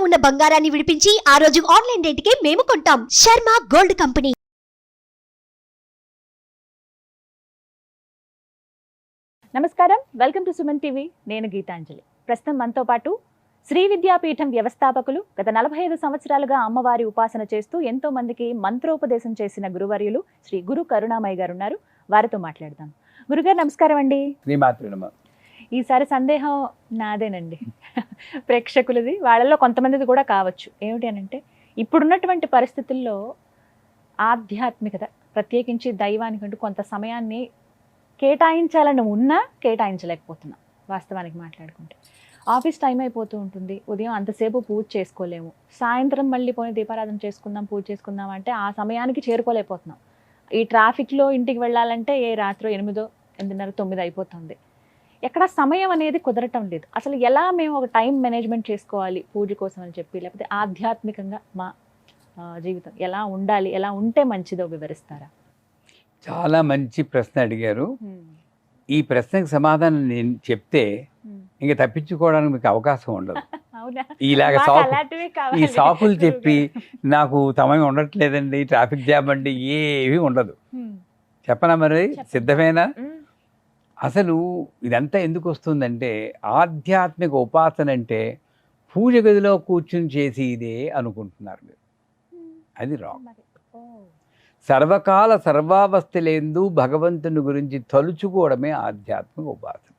ఉన్న బంగారాన్ని విడిపించి ఆ రోజు ఆన్లైన్ రేటుకే మేము కొంటాం. Sharma gold company. నమస్కారం, వెల్కమ్ టు సుమన్ టీవీ. నేను గీతాంజలి. ప్రస్తుతం మనతో పాటు శ్రీ విద్యాపీఠం వ్యవస్థాపకులు, గత 45 సంవత్సరాలుగా అమ్మవారి ఉపాసన చేస్తూ ఎంతో మందికి మంత్రోపదేశం చేసిన గురువర్యులు శ్రీ గురు కరుణామయ్య గారు ఉన్నారు. వారితో మాట్లాడదాం. గురుగారు నమస్కారం అండి. ఈసారి సందేహం నాదేనండి, ప్రేక్షకులది, వాళ్ళలో కొంతమందిది కూడా కావచ్చు. ఏమిటి అని అంటే, ఇప్పుడున్నటువంటి పరిస్థితుల్లో ఆధ్యాత్మికత, ప్రత్యేకించి దైవానికంటూ కొంత సమయాన్ని కేటాయించాలని ఉన్నా కేటాయించలేకపోతున్నాం. వాస్తవానికి మాట్లాడుకుంటే ఆఫీస్ టైం అయిపోతూ ఉంటుంది, ఉదయం అంతసేపు పూజ చేసుకోలేము, సాయంత్రం మళ్ళీ పోయి దీపారాధన చేసుకుందాం, పూజ చేసుకుందాం అంటే ఆ సమయానికి చేరుకోలేకపోతున్నాం. ఈ ట్రాఫిక్లో ఇంటికి వెళ్ళాలంటే రాత్రి 8, 8:30, 9 అయిపోతుంది. ఎక్కడ సమయం అనేది కుదరటం లేదు. అసలు ఎలా మేము ఒక టైం మేనేజ్మెంట్ చేసుకోవాలి పూజ కోసం అని చెప్పి, లేకపోతే ఆధ్యాత్మికంగా మా జీవితం ఎలా ఉండాలి, ఎలా ఉంటే మంచిదో వివరిస్తారా? చాలా మంచి ప్రశ్న అడిగారు. ఈ ప్రశ్నకు సమాధానం నేను చెప్తే ఇంకా తప్పించుకోవడానికి మీకు అవకాశం ఉండదు. ఇలాగ ఈ సాకులు చెప్పి నాకు సమయం ఉండట్లేదండి, ట్రాఫిక్ జామ్ అండి, ఏవి ఉండదు. చెప్పనా? మరి సిద్ధమేనా? అసలు ఇదంతా ఎందుకు వస్తుందంటే, ఆధ్యాత్మిక ఉపాసన అంటే పూజ గదిలో కూర్చుని చేసి ఇదే అనుకుంటున్నారు మీరు. అది రాంగ్. సర్వకాల సర్వావస్థలందు భగవంతుని గురించి తలుచుకోవడమే ఆధ్యాత్మిక ఉపాసన.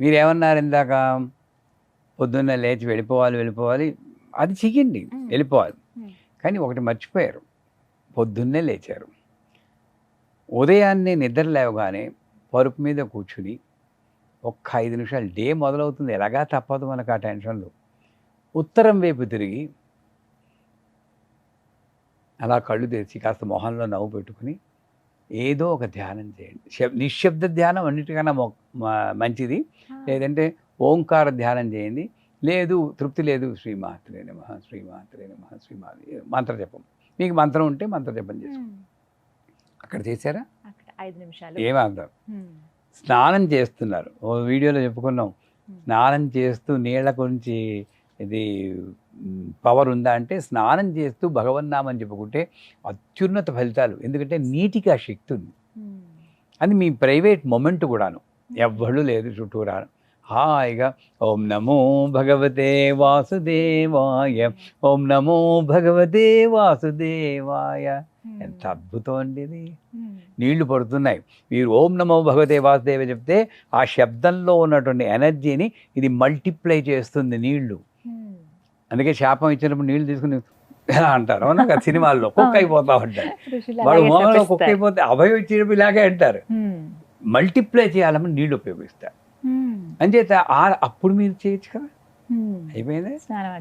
మీరేమన్నారు ఇందాక, పొద్దున్న లేచి వెళ్ళిపోవాలి, అది చెయ్యండి, వెళ్ళిపోవాలి. కానీ ఒకటి మర్చిపోయారు, పొద్దున్నే లేచారు, ఉదయాన్నే నిద్ర లేవగానే పరుపు మీద కూర్చుని ఒక్క 5 నిమిషాలు, డే మొదలవుతుంది, ఎలాగా తప్పదు మనకు ఆ టెన్షన్లు, ఉత్తరం వైపు తిరిగి అలా కళ్ళు తెరిచి కాస్త మొహంలో నవ్వు పెట్టుకుని ఏదో ఒక ధ్యానం చేయండి. నిశ్శబ్ద ధ్యానం అన్నిటికన్నా మంచిది. లేదంటే ఓంకార ధ్యానం చేయండి. లేదు, తృప్తి లేదు, శ్రీమాత్రే నమః, శ్రీమాత్రే నమః, మంత్ర జపం. మీకు మంత్రం ఉంటే మంత్ర జపం చేసుకోండి. అక్కడ చేశారా? 5 నిమిషాలు ఏమర్థం? స్నానం చేస్తున్నారు, ఓ వీడియోలో చెప్పుకున్నాం, స్నానం చేస్తూ నీళ్ల గురించి ఇది పవర్ ఉందా అంటే, స్నానం చేస్తూ భగవన్నామని చెప్పుకుంటే అత్యున్నత ఫలితాలు. ఎందుకంటే నీటికి ఆ శక్తి ఉంది. అది మీ ప్రైవేట్ మొమెంట్ కూడాను, ఎవ్వళ్ళు లేదు చుట్టూరా, హాయిగా ఓం నమో భగవతే వాసుదేవాయ, ఓం నమో భగవతే వాసుదేవాయ. ఎంత అద్భుతం అండి ఇది. నీళ్లు పడుతున్నాయి, మీరు ఓం నమో భగవతే వాసుదేవ చెప్తే ఆ శబ్దంలో ఉన్నటువంటి ఎనర్జీని ఇది మల్టిప్లై చేస్తుంది నీళ్లు. అందుకే శాపం ఇచ్చినప్పుడు నీళ్లు తీసుకుని ఎలా అంటారు, అవునా కదా, సినిమాల్లో కుక్క అయిపోతా ఉంటారు, వాడు మోహంలో కుక్క అయిపోతే అభయం ఇచ్చినప్పుడు ఇలాగే అంటారు. మల్టిప్లై చేయాలని నీళ్లు ఉపయోగిస్తారు. అంచేత అప్పుడు మీరు చేయొచ్చు కదా, అయిపోయింది. స్నానం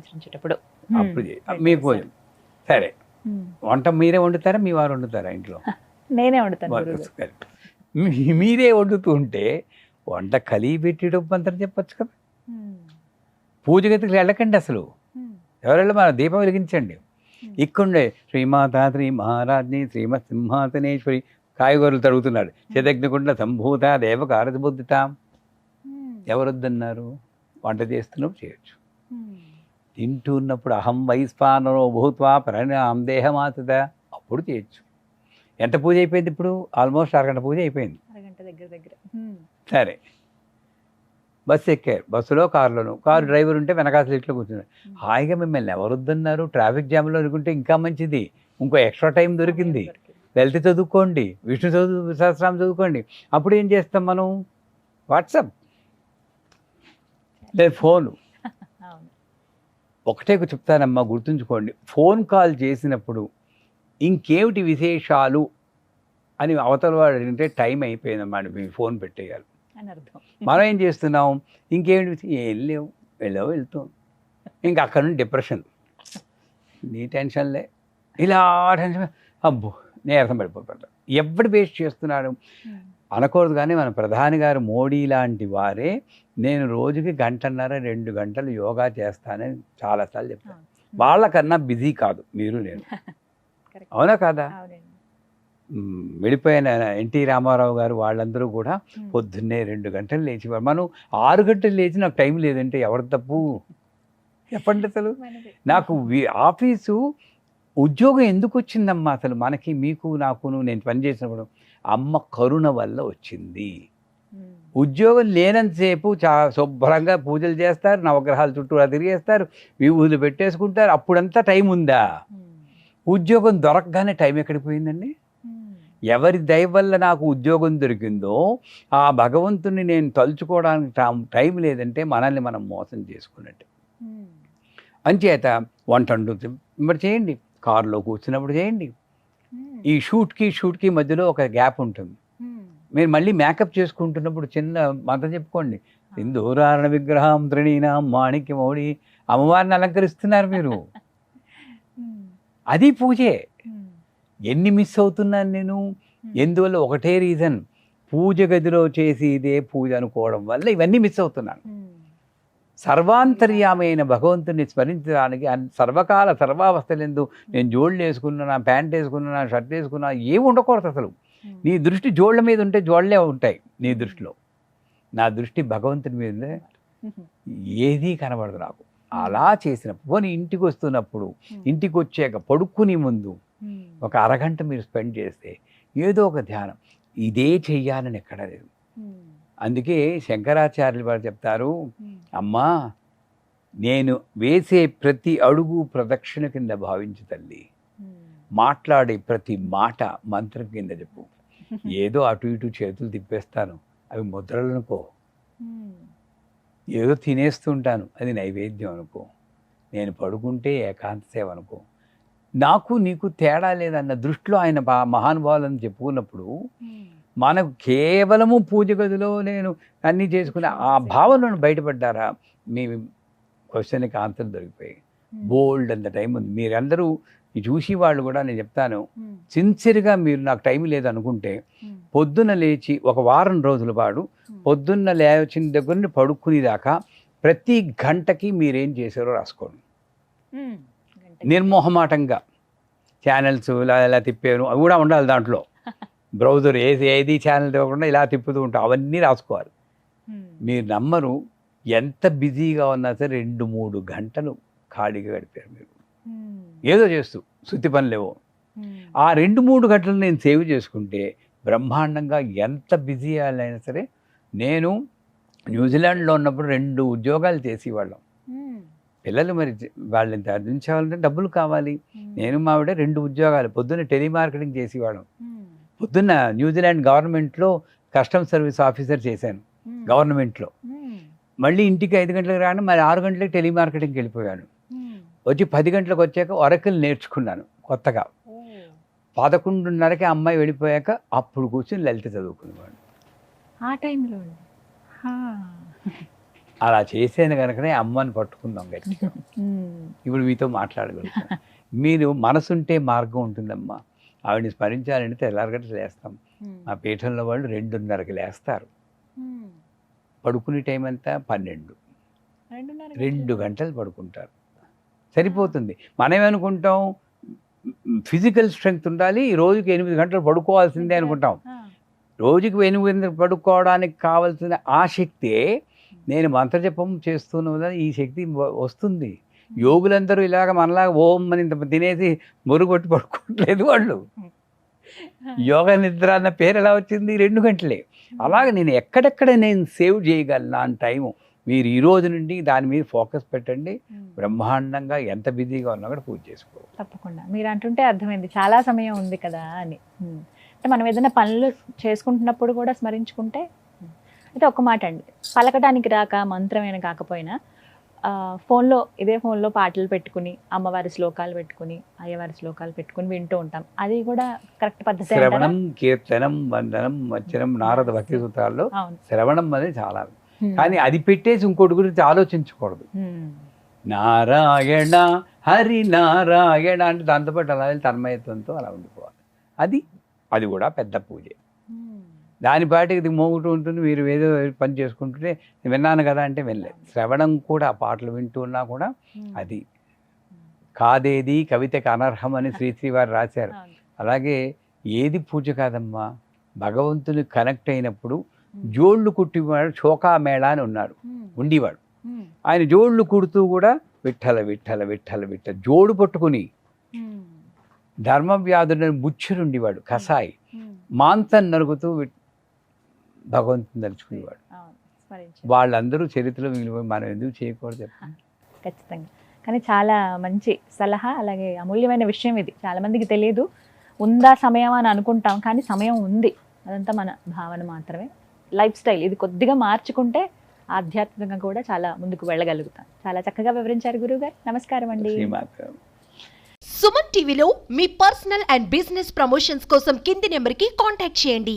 అప్పుడు మీకు సరే. వంట మీరే వండుతారా, మీ వారు వండుతారా ఇంట్లో? నేనే వండుతాను. మీరే వండుతూ ఉంటే వంట కలిగి పెట్టేటప్పుడు అంతా చెప్పచ్చు కదా. పూజ గదికి వెళ్ళకండి అసలు, ఎవరెళ్ళి మన దీపం వెలిగించండి. ఇక్కడే శ్రీమాత శ్రీ మహారాజ్ని శ్రీమత్ సింహాసనేశ్వరి కాయగూరలు తరుగుతున్నాడు, శతజ్ఞకుండ సంభూత దేవకారబుద్ధిత. ఎవరొద్దన్నారు? వంట చేస్తున్నప్పుడు చేయొచ్చు. తింటూ ఉన్నప్పుడు అహం వైశ్వానరో భూత్వా పరిణాం దేహమాతద, అప్పుడు చేయొచ్చు. ఎంత పూజ అయిపోయింది ఇప్పుడు? ఆల్మోస్ట్ 1 గంట పూజ అయిపోయింది. దగ్గర. సరే, బస్సు ఎక్కారు, బస్సులో కారులోను, కారు డ్రైవర్ ఉంటే వెనకాల సీట్లో కూర్చున్నారు. హాయిగా మిమ్మల్ని ఎవరొద్దన్నారు? ట్రాఫిక్ జామ్లో అనుకుంటే ఇంకా మంచిది, ఇంకో ఎక్స్ట్రా టైం దొరికింది. వెళ్తే చదువుకోండి, విష్ణు సహస్రనామం చదువుకోండి. అప్పుడు ఏం చేస్తాం మనం? వాట్సాప్ లేదు ఫోను. ఒకటే చెప్తానమ్మా, గుర్తుంచుకోండి, ఫోన్ కాల్ చేసినప్పుడు ఇంకేమిటి విశేషాలు అని అవతల వాడు అడిగితే టైం అయిపోయిందన్నమాట, మీ ఫోన్ పెట్టేయాలి. మనం ఏం చేస్తున్నాం? ఇంకేమిటి, ఏం లేవు, వెళ్తాం. ఇంకా అక్కడ నుండి డిప్రెషన్, నీ టెన్షన్లే, ఇలా టెన్షన్, అబ్బో నీరసం పడిపోతాడు. ఎవడు వేస్ట్ చేస్తున్నాడు అనకూడదు. కానీ మన ప్రధాని గారు మోడీ లాంటి వారే నేను రోజుకి 1.5-2 గంటలు యోగా చేస్తానని చాలాసార్లు చెప్తాను. వాళ్ళకన్నా బిజీ కాదు మీరు, నేను. అవునా కాదా? వెళ్ళిపోయిన ఎన్టీ రామారావు గారు వాళ్ళందరూ కూడా పొద్దున్నే 2 గంటలు లేచేవారు. మనం 6 గంటలు లేచి నాకు టైం లేదంటే ఎవరి తప్పు? చెప్పండి అసలు. నాకు ఆఫీసు ఉద్యోగం ఎందుకు వచ్చిందమ్మా అసలు మనకి, మీకు నాకును, నేను పనిచేసినప్పుడు అమ్మ కరుణ వల్ల వచ్చింది. ఉద్యోగం లేనంతసేపు శుభ్రంగా పూజలు చేస్తారు, నవగ్రహాల చుట్టూ తిరిగేస్తారు, విభూతులు పెట్టేసుకుంటారు, అప్పుడంతా టైం ఉందా? ఉద్యోగం దొరకగానే టైం ఎక్కడికి పోయిందండి? ఎవరి దయ వల్ల నాకు ఉద్యోగం దొరికిందో ఆ భగవంతుని నేను తలుచుకోవడానికి టైం లేదంటే మనల్ని మనం మోసం చేసుకున్నట్టు. అంచేత వంట మరి చేయండి, కారులో కూర్చున్నప్పుడు చేయండి, ఈ షూట్కి మధ్యలో ఒక గ్యాప్ ఉంటుంది. మీరు మళ్ళీ మేకప్ చేసుకుంటున్నప్పుడు చిన్న మంత్రం చెప్పుకోండి. సింధూరారణ విగ్రహం త్రిణీనాం మాణిక్యమౌళి, అమ్మవారిని అలంకరిస్తున్నారు మీరు, అది పూజే. ఎన్ని మిస్ అవుతున్నాను నేను? ఎందువల్ల? ఒకటే రీజన్, పూజ గదిలో చేసి ఇదే పూజ అనుకోవడం వల్ల ఇవన్నీ మిస్ అవుతున్నాను. సర్వాంతర్యామైన భగవంతుని స్మరించడానికి సర్వకాల సర్వావస్థలందు నేను జోళ్ళు వేసుకున్నా, ప్యాంట్ వేసుకున్నా, షర్ట్ వేసుకున్నా ఏమి ఉండకూడదు అసలు. నీ దృష్టి జోళ్ళ మీద ఉంటే జోళ్ళే ఉంటాయి నీ దృష్టిలో. నా దృష్టి భగవంతుని మీద ఏదీ కనబడదు నాకు. అలా చేసినప్పుడు పోనీ ఇంటికి వస్తున్నప్పుడు, ఇంటికి వచ్చాక పడుకుని ముందు ఒక అరగంట మీరు స్పెండ్ చేస్తే ఏదో ఒక ధ్యానం, ఇదే చెయ్యాలని ఎక్కడ లేదు. అందుకే శంకరాచార్యులు వారు చెప్తారు, అమ్మా నేను వేసే ప్రతి అడుగు ప్రదక్షిణ కింద భావించు తల్లి, మాట్లాడే ప్రతి మాట మంత్రం కింద చెప్పు. ఏదో అటు ఇటు చేతులు తిప్పేస్తాను, అవి ముద్రలు అనుకో. ఏదో తినేస్తుంటాను, అది నైవేద్యం అనుకో. నేను పడుకుంటే ఏకాంత సేవ అనుకో. నాకు నీకు తేడా లేదన్న దృష్టిలో ఆయన మహానుభావులను చెప్పుకున్నప్పుడు మనకు కేవలము పూజ గదిలో నేను అన్నీ చేసుకునే ఆ భావనను బయటపడ్డారా, మీ క్వశ్చన్కి ఆన్సర్ దొరికిపోయి బోల్డ్ అంత టైం ఉంది. మీరందరూ చూసి వాళ్ళు కూడా నేను చెప్తాను, సిన్సియర్గా మీరు నాకు టైం లేదనుకుంటే పొద్దున్న లేచి ఒక వారం రోజుల పాటు పొద్దున్న లేచిన దగ్గర నుండి పడుకునేదాకా ప్రతి గంటకి మీరేం చేశారో రాసుకోండి. నిర్మోహమాటంగా ఛానల్స్ ఇలా తిప్పాను అవి కూడా ఉండాలి దాంట్లో. బ్రౌజర్ ఏది ఛానల్ తిప్పకుండా ఇలా తిప్పుతూ ఉంటాం, అవన్నీ రాసుకోవాలి. మీరు నమ్మరు, ఎంత బిజీగా ఉన్నా సరే 2-3 గంటలు ఖాళీగా గడిపారు మీరు ఏదో చేస్తూ, శుద్ధి పనులేవో. ఆ 2-3 గంటలు నేను సేవ్ చేసుకుంటే బ్రహ్మాండంగా ఎంత బిజీ అయినా సరే. నేను న్యూజిలాండ్లో ఉన్నప్పుడు 2 ఉద్యోగాలు చేసేవాళ్ళం. పిల్లలు మరి వాళ్ళని చదివించాలంటే డబ్బులు కావాలి. నేను మావిడ 2 ఉద్యోగాలు. పొద్దున్న టెలిమార్కెటింగ్ చేసేవాళ్ళం. పొద్దున్న న్యూజిలాండ్ గవర్నమెంట్లో కస్టమ్ సర్వీస్ ఆఫీసర్ చేశాను గవర్నమెంట్లో. మళ్ళీ ఇంటికి 5 గంటలకు రాను, మరి 6 గంటలకు టెలిమార్కెటింగ్కి వెళ్ళిపోయాను. వచ్చి 10 గంటలకు వచ్చాక ఒరకల్ నేర్చుకున్నాను కొత్తగా. 11:30కి అమ్మాయి వెళ్ళిపోయాక అప్పుడు కూర్చొని లలిత చదువుకునేవాడు ఆ టైంలో. అలా చేసేది కనుకనే అమ్మని పట్టుకుందాం గట్టిగా. ఇప్పుడు మీతో మాట్లాడగలుగుతాం. మీరు మనసుంటే మార్గం ఉంటుందమ్మా. ఆవిడని స్మరించాలంటే తెల్లారగట్ట లేస్తాం. మా పీఠంలో వాళ్ళు 2:30కి లేస్తారు. పడుకునే టైం అంతా 12. 2 గంటలు పడుకుంటారు, సరిపోతుంది. మనం ఏమనుకుంటాం, ఫిజికల్ స్ట్రెంగ్త్ ఉండాలి, రోజుకి 8 గంటలు పడుకోవాల్సిందే అనుకుంటాం. రోజుకి 8 గంటలు పడుకోవడానికి కావాల్సిన ఆ శక్తే నేను మంత్రజపం చేస్తున్న ఈ శక్తి వస్తుంది. యోగులందరూ ఇలాగ మనలాగా ఓం అని తినేసి మురుగుొట్టి పడుకోవట్లేదు వాళ్ళు. యోగ నిద్ర అన్న పేరు ఎలా వచ్చింది? 2 గంటలే. అలాగే నేను ఎక్కడెక్కడ నేను సేవ్ చేయగలను అని టైము మీరు ఈ రోజు నుండి దాని మీద ఫోకస్ పెట్టండి. బ్రహ్మాండంగా ఎంత బిజీగా ఉన్నా కూడా పూజ చేసుకో. తప్పకుండా. మీరు అంటుంటే అర్థమైంది చాలా సమయం ఉంది కదా అని. అంటే మనం ఏదైనా పనులు చేసుకుంటున్నప్పుడు కూడా స్మరించుకుంటే. అయితే ఒక మాట అండి, పలకడానికి రాక మంత్రమైన కాకపోయినా ఇదే ఫోన్లో పాటలు పెట్టుకుని అమ్మవారి శ్లోకాలు పెట్టుకుని అయ్యవారి శ్లోకాలు పెట్టుకుని వింటూ ఉంటాం. అది కూడా కరెక్ట్ పద్ధతి. శ్రవణం, కీర్తనం, వందనం, వచనం, నారద భక్తి సూత్రాల్లో శ్రవణం అనేది చాలా. కానీ అది పెట్టేసి ఇంకోటి గురించి ఆలోచించకూడదు. నారాయణ హరి నారాయణ అంటే దాంతోపాటు అలా తన్మయత్వంతో అలా ఉండిపోవాలి. అది కూడా పెద్ద పూజే. దాని పాటికి ఇది మోగుతూ ఉంటుంది, మీరు ఏదో పని చేసుకుంటుంటే విన్నాను కదా అంటే వెళ్ళలేదు. శ్రవణం కూడా, పాటలు వింటూ ఉన్నా కూడా అది కాదేది కవితకి అనర్హం అని శ్రీవారు రాశారు. అలాగే ఏది పూజ కాదమ్మా, భగవంతుని కనెక్ట్ అయినప్పుడు జోళ్ళు కుట్టివాడు చోకా మేళ అని ఉండేవాడు. ఆయన జోళ్ళు కుడుతూ కూడా విఠల విఠల విఠల విఠల జోడు పట్టుకుని ధర్మవ్యాధులను బుచ్చురుండివాడు కసాయి మాంతం నరుగుతూ భగవంతుని తలుచుకునేవాడు. వాళ్ళందరూ చరిత్రలో మిగిలిపోయి మనం ఎందుకు చేయకూడదు చెప్పండి. ఖచ్చితంగా. కానీ చాలా మంచి సలహా, అలాగే అమూల్యమైన విషయం ఇది. చాలా మందికి తెలియదు, ఉందా సమయం అని అనుకుంటాం, కానీ సమయం ఉంది. అదంతా మన భావన మాత్రమే. లైఫ్ స్టైల్ ఇది కొద్దిగా మార్చుకుంటే ఆధ్యాత్మికంగా కూడా చాలా ముందుకు వెళ్ళగలుగుతాం. చాలా చక్కగా వివరించారు గురువుగారు. నమస్కారం అండి. శ్రీమాత్రం. సుమన్ టీవీలో మీ పర్సనల్ అండ్ బిజినెస్ ప్రమోషన్స్ కోసం కింది నెంబర్కి కాంటాక్ట్ చేయండి.